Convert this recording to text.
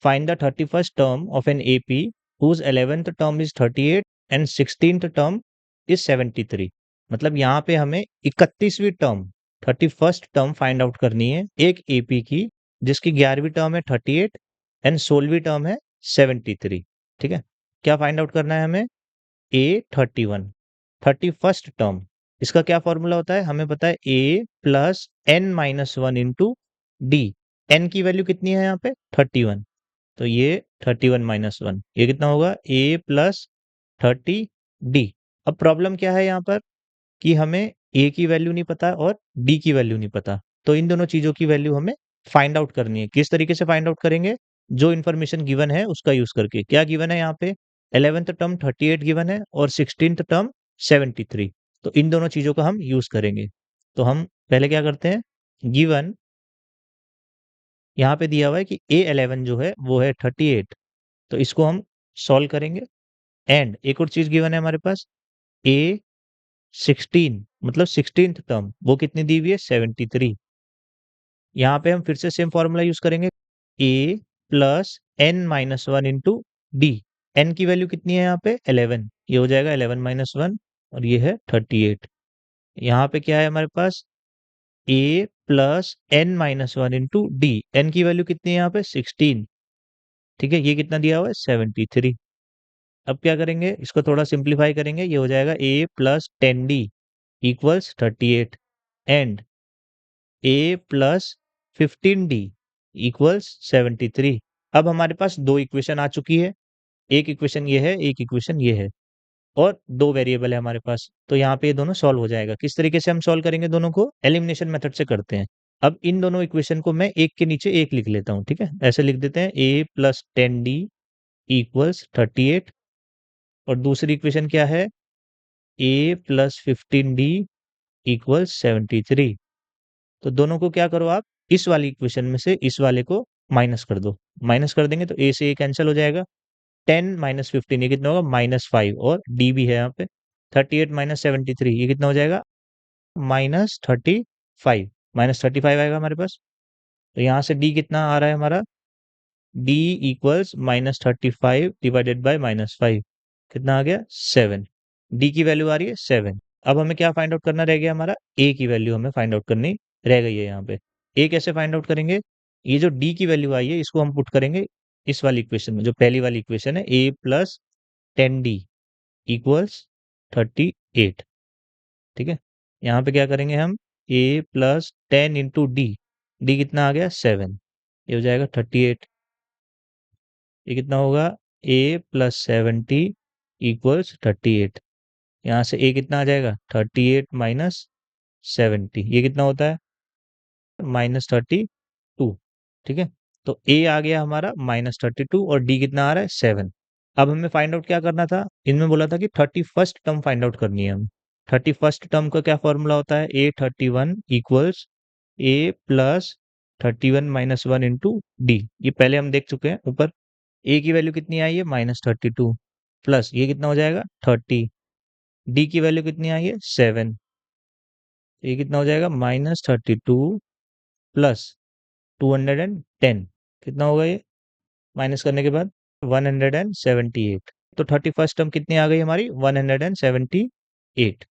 Find the 31st term of an AP whose 11th term is 38 and 16th term is 73। मतलब यहाँ पे हमें 31वीं term 31st term find out करनी है एक एपी की, जिसकी 11वीं टर्म है 38 एंड 16वीं टर्म है 73। ठीक है, क्या फाइंड आउट करना है हमें? A31 31st टर्म, इसका क्या फॉर्मूला होता है? हमें पता है A plus n minus one into D. n की वैल्यू कितनी है यहाँ पे? 31, तो ये 31 माइनस वन, ये कितना होगा? A plus 30D। अब प्रॉब्लम क्या है यहाँ पर कि हमें A की वैल्यू नहीं पता और D की वैल्यू नहीं पता, तो इन दोनों चीजों की वैल्यू हमें फाइंड आउट करनी है। किस तरीके से फाइंड आउट करेंगे? जो इन्फॉर्मेशन गिवन है उसका यूज करके। क्या गिवन है यहाँ पे? 11th टर्म 38 गिवन है और 16th टर्म 73, तो इन दोनों चीजों का हम यूज करेंगे। तो हम पहले क्या करते हैं, गिवन यहाँ पे दिया हुआ है कि A11 जो है वो है 38, तो इसको हम सॉल्व करेंगे। एंड एक और चीज गिवन है हमारे पास, A16 मतलब 16th टर्म, वो कितनी दी हुई है? 73। यहाँ पे हम फिर से सेम फॉर्मूला यूज करेंगे, A plus n minus one into D. n की वैल्यू कितनी है यहाँ पे? 11, ये हो जाएगा 11 माइनस वन और ये है 38। यहाँ पे क्या है हमारे पास? A plus n minus one into D. n की वैल्यू कितनी है यहाँ पे? 16। ठीक है, ये कितना दिया हुआ है? 73। अब क्या करेंगे, इसको थोड़ा सिंप्लीफाई करेंगे, ये हो जाएगा A plus 10D equals 38 and A plus 15D equals 73। अब हमारे पास दो इक्वेशन आ चुकी है, एक इक्वेशन ये है, एक इक्वेशन ये है, और दो वेरिएबल है हमारे पास, तो यहाँ पे ये दोनों सॉल्व हो जाएगा। किस तरीके से हम सॉल्व करेंगे दोनों को? एलिमिनेशन मेथड से करते हैं। अब इन दोनों इक्वेशन को मैं एक के नीचे एक लिख लेता हूँ। ठीक है, ऐसे लिख देते हैं, A प्लस 10D इक्वल्स 38, और दूसरी इक्वेशन क्या है? A plus 15D equals 73। तो दोनों को क्या करो आप, इस वाली इक्वेशन में से इस वाले को माइनस कर दो। माइनस कर देंगे तो ए से ए कैंसिल हो जाएगा। 10 माइनस 15 ये कितना होगा? -5, और डी भी है यहाँ पे। 38 माइनस 73 ये कितना हो जाएगा? -35, -35 आएगा हमारे पास। तो यहाँ से डी कितना आ रहा है हमारा? डी इक्वल्स -35 डिवाइडेड बाय -5, कितना आ गया? 7। डी की वैल्यू आ रही है 7। अब हमें क्या फाइंड आउट करना रह गया? हमारा ए की वैल्यू हमें फाइंड आउट करनी रह गई है यहाँ पे। ए कैसे फाइंड आउट करेंगे? ये जो डी की वैल्यू आई है इसको हम पुट करेंगे इस वाली इक्वेशन में, जो पहली वाली इक्वेशन है, ए प्लस 10D इक्वल्स 38। ठीक है, यहाँ पे क्या करेंगे हम? ए प्लस 10 इंटू डी, डी कितना आ गया? 7, ये हो जाएगा 38। ये कितना होगा? ए प्लस 70 इक्वल्स 38। यहाँ से ए कितना आ जाएगा? 38 माइनस 70, ये कितना होता है? -32। ठीक है, तो ए आ गया हमारा -32 और डी कितना आ रहा है? 7। अब हमें फाइंड आउट क्या करना था? इनमें बोला था कि 31st टर्म फाइंड आउट करनी है हमें। 31st टर्म का क्या फॉर्मूला होता है? A31 equals A plus 31 minus one into D. ये पहले हम देख चुके हैं ऊपर। ए की वैल्यू कितनी आई है? -32 प्लस ये कितना हो जाएगा? 30। डी की वैल्यू कितनी आई है? 7, ये कितना हो जाएगा? -32 प्लस 210, कितना होगा ये माइनस करने के बाद? 178। तो 31st टर्म कितनी आ गई हमारी? 178।